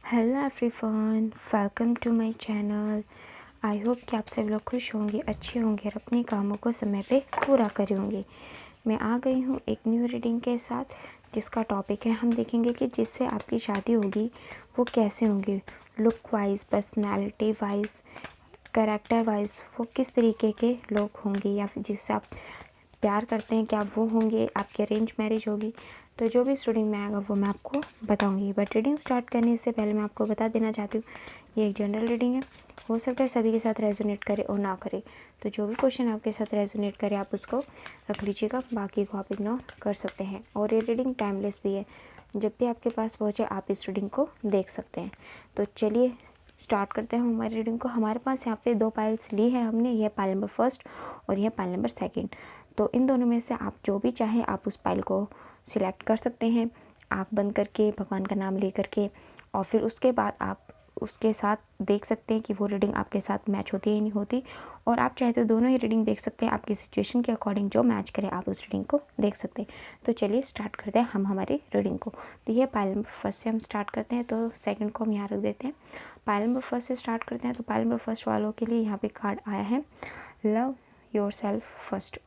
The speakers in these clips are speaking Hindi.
Hello everyone, welcome to my channel. I hope कि आप सब लोग खुश होंगे, अच्छे होंगे और अपने कामों को समय पे पूरा करे होंगे। मैं आ गई हूँ एक न्यू रीडिंग के साथ, जिसका टॉपिक है हम देखेंगे कि जिससे आपकी शादी होगी वो कैसे होंगे, look wise, personality wise, character wise वो किस तरीके के लोग होंगे, या फिर जिससे आप प्यार करते हैं क्या वो होंगे, आपकी अरेंज मैरिज होगी। तो जो भी इस रीडिंग में आएगा वो मैं आपको बताऊंगी। बट रीडिंग स्टार्ट करने से पहले मैं आपको बता देना चाहती हूँ, ये एक जनरल रीडिंग है। हो सकता है सभी के साथ रेजोनेट करे और ना करे, तो जो भी क्वेश्चन आपके साथ रेजोनेट करे आप उसको रख लीजिएगा, बाकी को आप इग्नोर कर सकते हैं। और ये रीडिंग टाइमलेस भी है, जब भी आपके पास पहुँचे आप इस रीडिंग को देख सकते हैं। तो चलिए स्टार्ट करते हैं हमारी रीडिंग को। हमारे पास यहाँ पे 2 पाइल्स ली है हमने, यह पाइल नंबर फर्स्ट और यह पाइल नंबर सेकंड। तो इन दोनों में से आप जो भी चाहें आप उस पाइल को सिलेक्ट कर सकते हैं, आँख बंद करके भगवान का नाम ले करके, और फिर उसके बाद आप उसके साथ देख सकते हैं कि वो रीडिंग आपके साथ मैच होती है या नहीं होती। और आप चाहे तो दोनों ही रीडिंग देख सकते हैं, आपकी सिचुएशन के अकॉर्डिंग जो मैच करे आप उस रीडिंग को देख सकते हैं। तो चलिए स्टार्ट करते हैं हम हमारी रीडिंग को। तो ये पाइल नंबर फर्स्ट से हम स्टार्ट करते हैं, तो सेकंड को हम यहाँ रख देते हैं। पाइल नंबर फर्स्ट से स्टार्ट करते हैं। तो पाइल नंबर फर्स्ट वालों के लिए यहाँ पे कार्ड आया है लव योरसेल्फ फर्स्ट।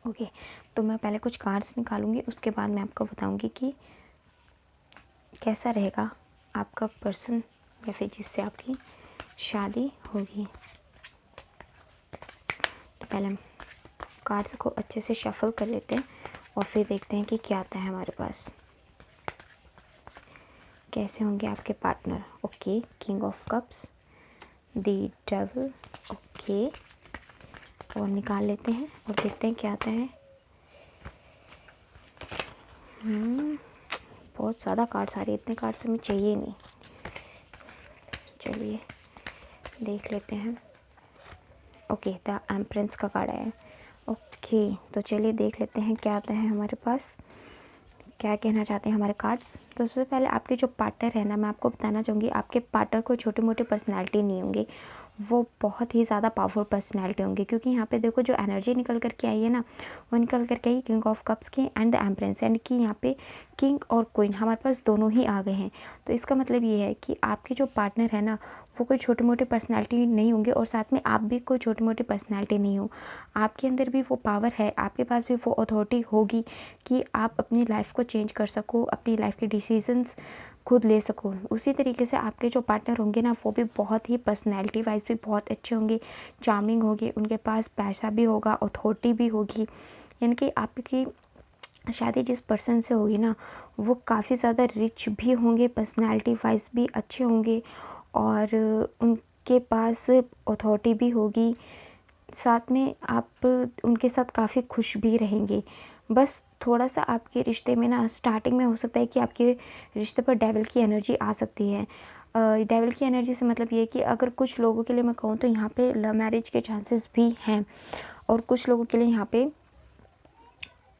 ओके, तो मैं पहले कुछ कार्ड्स निकालूंगी, उसके बाद मैं आपको बताऊंगी कि कैसा रहेगा आपका पर्सन या फिर जिससे आपकी शादी होगी। तो पहले हम कार्ड्स को अच्छे से शफल कर लेते हैं और फिर देखते हैं कि क्या आता है हमारे पास, कैसे होंगे आपके partner. Okay, king of cups, the devil. Okay, और निकाल लेते हैं और देखते हैं क्या आता है। बहुत ज़्यादा कार्ड्स आ रही है, इतने कार्ड्स हमें चाहिए नहीं। चलिए देख लेते हैं। ओके, द एम्प्रेंस का कार्ड आया है। ओके, तो चलिए देख लेते हैं क्या आता है हमारे पास, क्या कहना चाहते हैं हमारे कार्ड्स। तो सबसे पहले आपके जो पार्टनर है ना, मैं आपको बताना चाहूँगी आपके पार्टनर को छोटे मोटे पर्सनैलिटी नहीं होंगे, वो बहुत ही ज़्यादा पावरफुल पर्सनैलिटी होंगे। क्योंकि यहाँ पे देखो जो एनर्जी निकल कर के आई है ना, वो निकल कर के आई किंग ऑफ कप्स की एंड द एम्प्रेंस, यानी कि यहाँ पे किंग और क्वीन हमारे पास दोनों ही आ गए हैं। तो इसका मतलब ये है कि आपके जो पार्टनर है ना, वो कोई छोटे मोटे पर्सनैलिटी नहीं होंगे, और साथ में आप भी कोई छोटी मोटी पर्सनैलिटी नहीं हो। आपके अंदर भी वो पावर है, आपके पास भी वो अथॉरिटी होगी कि आप अपनी लाइफ को चेंज कर सको, अपनी लाइफ के डिसीजंस खुद ले सको। उसी तरीके से आपके जो पार्टनर होंगे ना, वो भी बहुत ही पर्सनैलिटी वाइज भी बहुत अच्छे होंगे, चार्मिंग होंगे, उनके पास पैसा भी होगा, अथॉरिटी भी होगी। यानी कि आपकी शादी जिस पर्सन से होगी ना, वो काफ़ी ज़्यादा रिच भी होंगे, पर्सनैलिटी वाइज भी अच्छे होंगे, और उनके पास अथॉरिटी भी होगी। साथ में आप उनके साथ काफ़ी खुश भी रहेंगे। बस थोड़ा सा आपके रिश्ते में ना स्टार्टिंग में हो सकता है कि आपके रिश्ते पर डेविल की एनर्जी आ सकती है। डेविल की एनर्जी से मतलब ये है कि अगर कुछ लोगों के लिए मैं कहूँ तो यहाँ पे लव मैरिज के चांसेस भी हैं, और कुछ लोगों के लिए यहाँ पे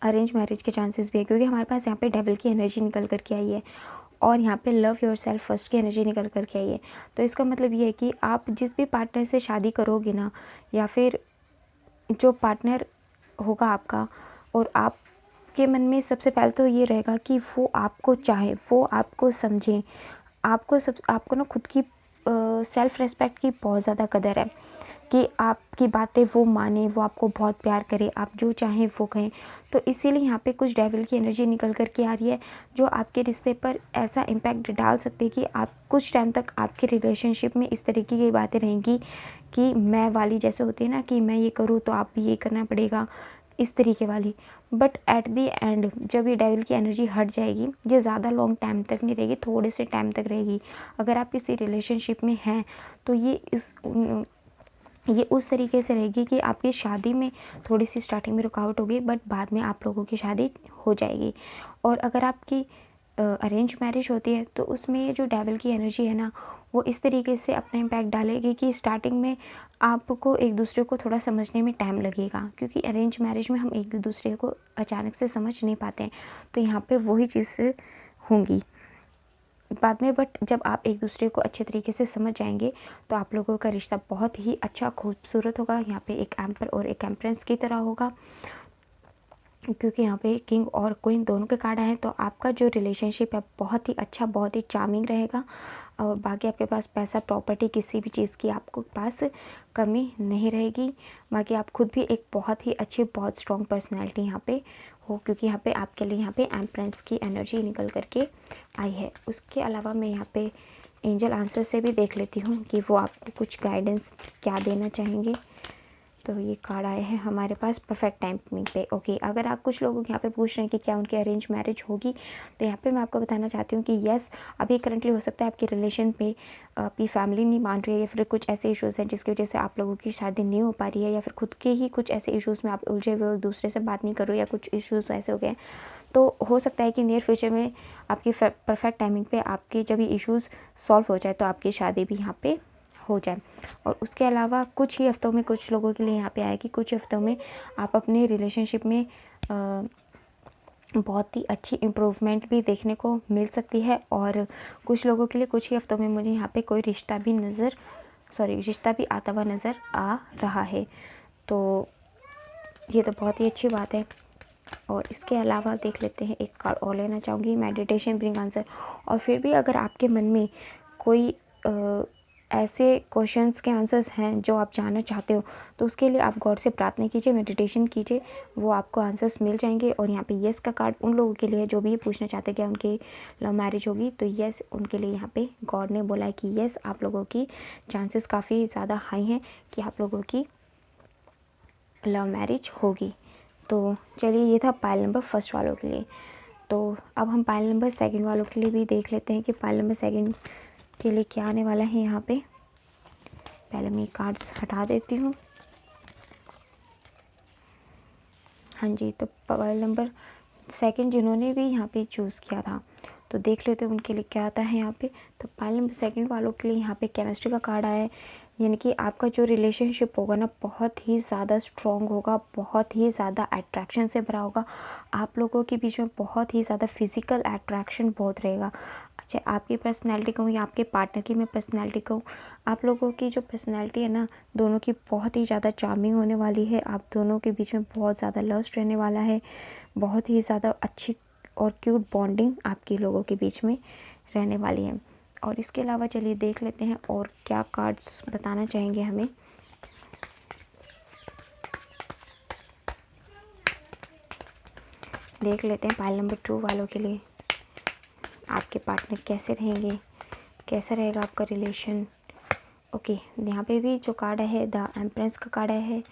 अरेंज मैरिज के चांसेस भी है। क्योंकि हमारे पास यहाँ पे डेविल की एनर्जी निकल कर के आई है और यहाँ पे लव योरसेल्फ फर्स्ट की एनर्जी निकल कर के आई है। तो इसका मतलब ये है कि आप जिस भी पार्टनर से शादी करोगे ना, या फिर जो पार्टनर होगा आपका, और आपके मन में सबसे पहले तो ये रहेगा कि वो आपको चाहे, वो आपको समझे, आपको ना खुद की सेल्फ़ रिस्पेक्ट की बहुत ज़्यादा कदर है कि आपकी बातें वो माने, वो आपको बहुत प्यार करे, आप जो चाहें वो कहें। तो इसीलिए यहाँ पे कुछ डेविल की एनर्जी निकल कर के आ रही है, जो आपके रिश्ते पर ऐसा इम्पैक्ट डाल सकती है कि आप कुछ टाइम तक आपके रिलेशनशिप में इस तरीके की बातें रहेंगी कि मैं वाली, जैसे होती है ना कि मैं ये करूँ तो आप भी ये करना पड़ेगा, इस तरीके वाली। बट एट दी एंड जब ये डेविल की एनर्जी हट जाएगी, ये ज़्यादा लॉन्ग टाइम तक नहीं रहेगी, थोड़े से टाइम तक रहेगी। अगर आप किसी रिलेशनशिप में हैं तो ये उस तरीके से रहेगी कि आपकी शादी में थोड़ी सी स्टार्टिंग में रुकावट होगी, बट बाद में आप लोगों की शादी हो जाएगी। और अगर आपकी अरेंज मैरिज होती है तो उसमें ये जो डेविल की एनर्जी है ना, वो इस तरीके से अपना इम्पैक्ट डालेगी कि स्टार्टिंग में आपको एक दूसरे को थोड़ा समझने में टाइम लगेगा। क्योंकि अरेंज मैरिज में हम एक दूसरे को अचानक से समझ नहीं पाते हैं, तो यहाँ पे वही चीज़ होंगी बाद में। बट जब आप एक दूसरे को अच्छे तरीके से समझ जाएंगे तो आप लोगों का रिश्ता बहुत ही अच्छा खूबसूरत होगा। यहाँ पे एक एम्पर और एक एम्प्रेंस की तरह होगा। क्योंकि यहाँ पे किंग और क्वीन दोनों के कार्ड आए हैं। तो आपका जो रिलेशनशिप है बहुत ही अच्छा, बहुत ही चार्मिंग रहेगा। और बाकी आपके पास पैसा, प्रॉपर्टी, किसी भी चीज़ की आपको पास कमी नहीं रहेगी। बाकी आप खुद भी एक बहुत ही अच्छी, बहुत स्ट्रॉन्ग पर्सनैलिटी यहाँ पे हो, क्योंकि यहाँ पे आपके लिए यहाँ पे एम्प्रेंस की एनर्जी निकल करके आई है। उसके अलावा मैं यहाँ पे एंजल आंसर से भी देख लेती हूँ कि वो आपको कुछ गाइडेंस क्या देना चाहेंगे। तो ये कार्ड आए हैं हमारे पास परफेक्ट टाइमिंग पे। ओके, अगर आप कुछ लोग यहाँ पे पूछ रहे हैं कि क्या उनकी अरेंज मैरिज होगी, तो यहाँ पे मैं आपको बताना चाहती हूँ कि यस, अभी करंटली हो सकता है आपकी रिलेशन पे आपकी फैमिली नहीं मान रही है, या फिर कुछ ऐसे इश्यूज़ हैं जिसकी वजह से आप लोगों की शादी नहीं हो पा रही है, या फिर खुद के ही कुछ ऐसे इश्यूज़ में आप उलझे हुए हो, दूसरे से बात नहीं कर रहे हो, या कुछ इश्यूज़ ऐसे हो गए हैं। तो हो सकता है कि नियर फ्यूचर में आपकी परफेक्ट टाइमिंग पे आपके जब ये इश्यूज़ सॉल्व हो जाए तो आपकी शादी भी यहाँ पे हो जाए। और उसके अलावा कुछ ही हफ्तों में कुछ लोगों के लिए यहाँ पे आया कि कुछ हफ्तों में आप अपने रिलेशनशिप में बहुत ही अच्छी इम्प्रूवमेंट भी देखने को मिल सकती है। और कुछ लोगों के लिए कुछ ही हफ्तों में मुझे यहाँ पे कोई रिश्ता भी आता हुआ नज़र आ रहा है। तो ये तो बहुत ही अच्छी बात है। और इसके अलावा देख लेते हैं, एक कार्ड और लेना चाहूँगी, मेडिटेशन ब्रिंग आंसर। और फिर भी अगर आपके मन में कोई ऐसे क्वेश्चंस के आंसर्स हैं जो आप जानना चाहते हो, तो उसके लिए आप गॉड से प्रार्थना कीजिए, मेडिटेशन कीजिए, वो आपको आंसर्स मिल जाएंगे। और यहाँ पे येस का कार्ड उन लोगों के लिए है जो भी ये पूछना चाहते हैं क्या उनकी लव मैरिज होगी, तो येस, उनके लिए यहाँ पे गॉड ने बोला है कि येस, आप लोगों की चांसेस काफ़ी ज़्यादा हाई हैं कि आप लोगों की लव मैरिज होगी। तो चलिए, ये था पाइल नंबर फर्स्ट वालों के लिए। तो अब हम पाइल नंबर सेकंड वालों के लिए भी देख लेते हैं कि पाइल नंबर सेकंड के लिए क्या आने वाला है यहाँ पे। पहले मैं कार्ड्स हटा देती हूँ। हाँ जी, तो पाइल नंबर सेकंड जिन्होंने भी यहाँ पे चूज़ किया था, तो देख लेते हैं उनके लिए क्या आता है यहाँ पे। तो पाइल नंबर सेकंड वालों के लिए यहाँ पे केमिस्ट्री का कार्ड आया है, यानी कि आपका जो रिलेशनशिप होगा ना बहुत ही ज़्यादा स्ट्रॉन्ग होगा, बहुत ही ज़्यादा अट्रैक्शन से भरा होगा। आप लोगों के बीच में बहुत ही ज़्यादा फिजिकल अट्रैक्शन बहुत रहेगा। अच्छा, आपकी पर्सनैलिटी कहूँ या आपके पार्टनर की मैं पर्सनैलिटी कहूँ, आप लोगों की जो पर्सनैलिटी है ना, दोनों की बहुत ही ज़्यादा चार्मिंग होने वाली है। आप दोनों के बीच में बहुत ज़्यादा लस्ट रहने वाला है, बहुत ही ज़्यादा अच्छी और क्यूट बॉन्डिंग आपके लोगों के बीच में रहने वाली है। और इसके अलावा चलिए देख लेते हैं और क्या कार्ड्स बताना चाहेंगे हमें। देख लेते हैं पाइल नंबर 2 वालों के लिए आपके पार्टनर कैसे रहेंगे, कैसा रहेगा आपका रिलेशन। ओके, यहाँ पे भी जो कार्ड है द एम्प्रेस का कार्ड आया है,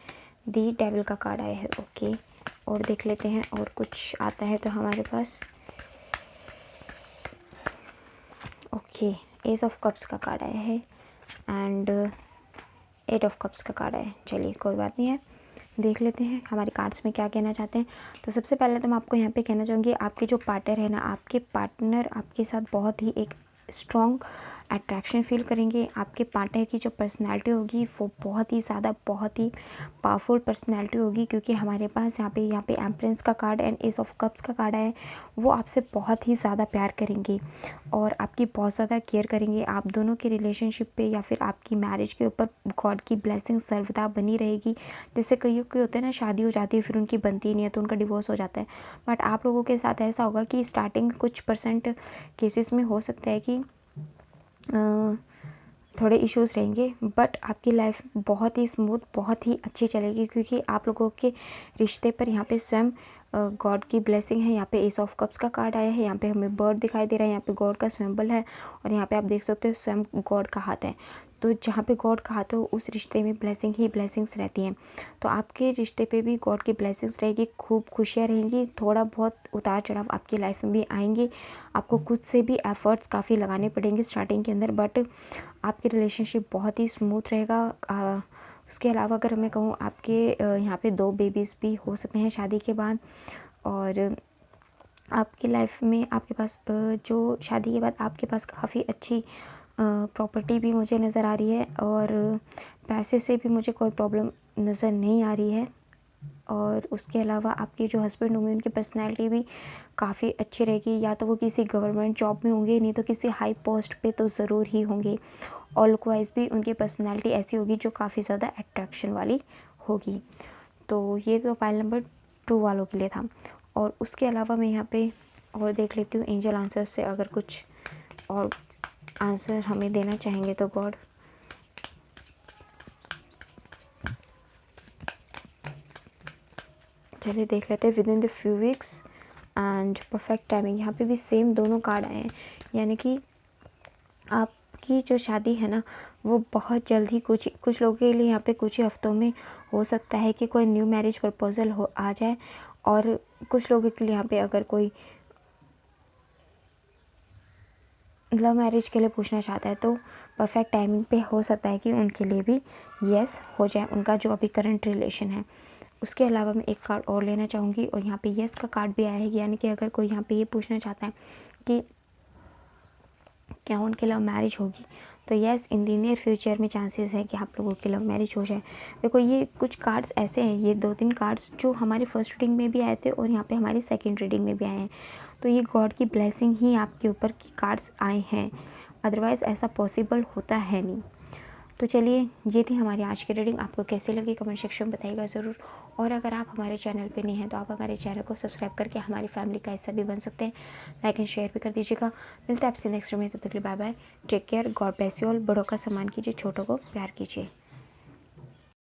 दी डेविल का कार्ड आया है। ओके, और देख लेते हैं और कुछ आता है तो हमारे पास। ओके, एस ऑफ कप्स का कार्ड आया है एंड 8 ऑफ कप्स का कार्ड है। चलिए, कोई बात नहीं है, देख लेते हैं हमारे कार्ड्स में क्या कहना चाहते हैं। तो सबसे पहले तो मैं आपको यहाँ पे कहना चाहूँगी, आपके जो पार्टनर है ना, आपके पार्टनर आपके साथ बहुत ही एक स्ट्रॉन्ग अट्रैक्शन फील करेंगे। आपके पार्टनर की जो पर्सनैलिटी होगी वो बहुत ही ज़्यादा, बहुत ही पावरफुल पर्सनैलिटी होगी, क्योंकि हमारे पास यहाँ पे एम्प्रेस का card and S of cups का कार्ड है। वो आपसे बहुत ही ज़्यादा प्यार करेंगे और आपकी बहुत ज़्यादा केयर करेंगे। आप दोनों के रिलेशनशिप पे या फिर आपकी मैरिज के ऊपर गॉड की ब्लेसिंग सर्वदा बनी रहेगी। जैसे कई होते हैं ना, शादी हो जाती है फिर उनकी बनती नहीं है तो उनका डिवोर्स हो जाता है, बट आप लोगों के साथ ऐसा होगा कि स्टार्टिंग कुछ परसेंट केसेस में हो सकता है कि थोड़े इश्यूज़ रहेंगे, बट आपकी लाइफ बहुत ही स्मूथ, बहुत ही अच्छी चलेगी, क्योंकि आप लोगों के रिश्ते पर यहाँ पे स्वयं गॉड की ब्लेसिंग है। यहाँ पे एस ऑफ कप्स का कार्ड आया है, यहाँ पे हमें बर्ड दिखाई दे रहा है, यहाँ पे गॉड का सिंबल है और यहाँ पे आप देख सकते हो स्वयं गॉड का हाथ है। तो जहाँ पे गॉड का हाथ हो उस रिश्ते में ब्लेसिंग ही ब्लेसिंग्स रहती हैं। तो आपके रिश्ते पे भी गॉड की ब्लेसिंग्स रहेगी, खूब खुशियाँ रहेंगी। थोड़ा बहुत उतार चढ़ाव आपकी लाइफ में भी आएंगे, आपको खुद से भी एफर्ट्स काफ़ी लगाने पड़ेंगे स्टार्टिंग के अंदर, बट आपकी रिलेशनशिप बहुत ही स्मूथ रहेगा। उसके अलावा अगर मैं कहूँ, आपके यहाँ पे 2 बेबीज़ भी हो सकते हैं शादी के बाद। और आपकी लाइफ में आपके पास जो शादी के बाद आपके पास काफ़ी अच्छी प्रॉपर्टी भी मुझे नज़र आ रही है और पैसे से भी मुझे कोई प्रॉब्लम नज़र नहीं आ रही है। और उसके अलावा आपके जो हस्बैंड होंगे उनकी पर्सनैलिटी भी काफ़ी अच्छी रहेगी, या तो वो किसी गवर्नमेंट जॉब में होंगे, नहीं तो किसी हाई पोस्ट पे तो ज़रूर ही होंगे। और लुक वाइज भी उनकी पर्सनैलिटी ऐसी होगी जो काफ़ी ज़्यादा अट्रैक्शन वाली होगी। तो ये तो पाइल नंबर ट्रू वालों के लिए था। और उसके अलावा मैं यहाँ पे और देख लेती हूँ एंजल आंसर से, अगर कुछ और आंसर हमें देना चाहेंगे तो गॉड। चलिए देख लेते हैं। With in the few weeks and perfect timing, यहाँ पे भी सेम दोनों कार्ड आए हैं, यानी कि आपकी जो शादी है ना वो बहुत जल्द ही, कुछ लोगों के लिए यहाँ पे कुछ ही हफ्तों में हो सकता है कि कोई न्यू मैरिज प्रपोजल हो आ जाए, और कुछ लोगों के लिए यहाँ पे अगर कोई लव मैरिज के लिए पूछना चाहता है तो परफेक्ट टाइमिंग पे हो सकता है कि उनके लिए भी यस हो जाए, उनका जो अभी करंट रिलेशन है। उसके अलावा मैं एक कार्ड और लेना चाहूँगी, और यहाँ पे यस का कार्ड भी आया है, यानी कि अगर कोई यहाँ पे ये पूछना चाहता है कि क्या उनकी लव मैरिज होगी, तो yes in the near future में चांसेस है कि आप लोगों की लव मैरिज हो जाए। देखो ये कुछ कार्ड्स ऐसे हैं, ये 2-3 कार्ड्स जो हमारी फर्स्ट रीडिंग में भी आए थे और यहाँ पे हमारी सेकंड रीडिंग में भी आए हैं, तो ये गॉड की ब्लेसिंग ही आपके ऊपर की कार्ड्स आए हैं, अदरवाइज़ ऐसा पॉसिबल होता है नहीं। तो चलिए ये थी हमारी आज की रीडिंग। आपको कैसी लगी कमेंट सेक्शन में बताइएगा ज़रूर, और अगर आप हमारे चैनल पे नहीं हैं तो आप हमारे चैनल को सब्सक्राइब करके हमारी फैमिली का हिस्सा भी बन सकते हैं। लाइक एंड शेयर भी कर दीजिएगा। मिलते हैं आपसे नेक्स्ट में, तब तक के लिए bye bye, take care, God bless you all. बड़ों का सम्मान कीजिए, छोटों को प्यार कीजिए।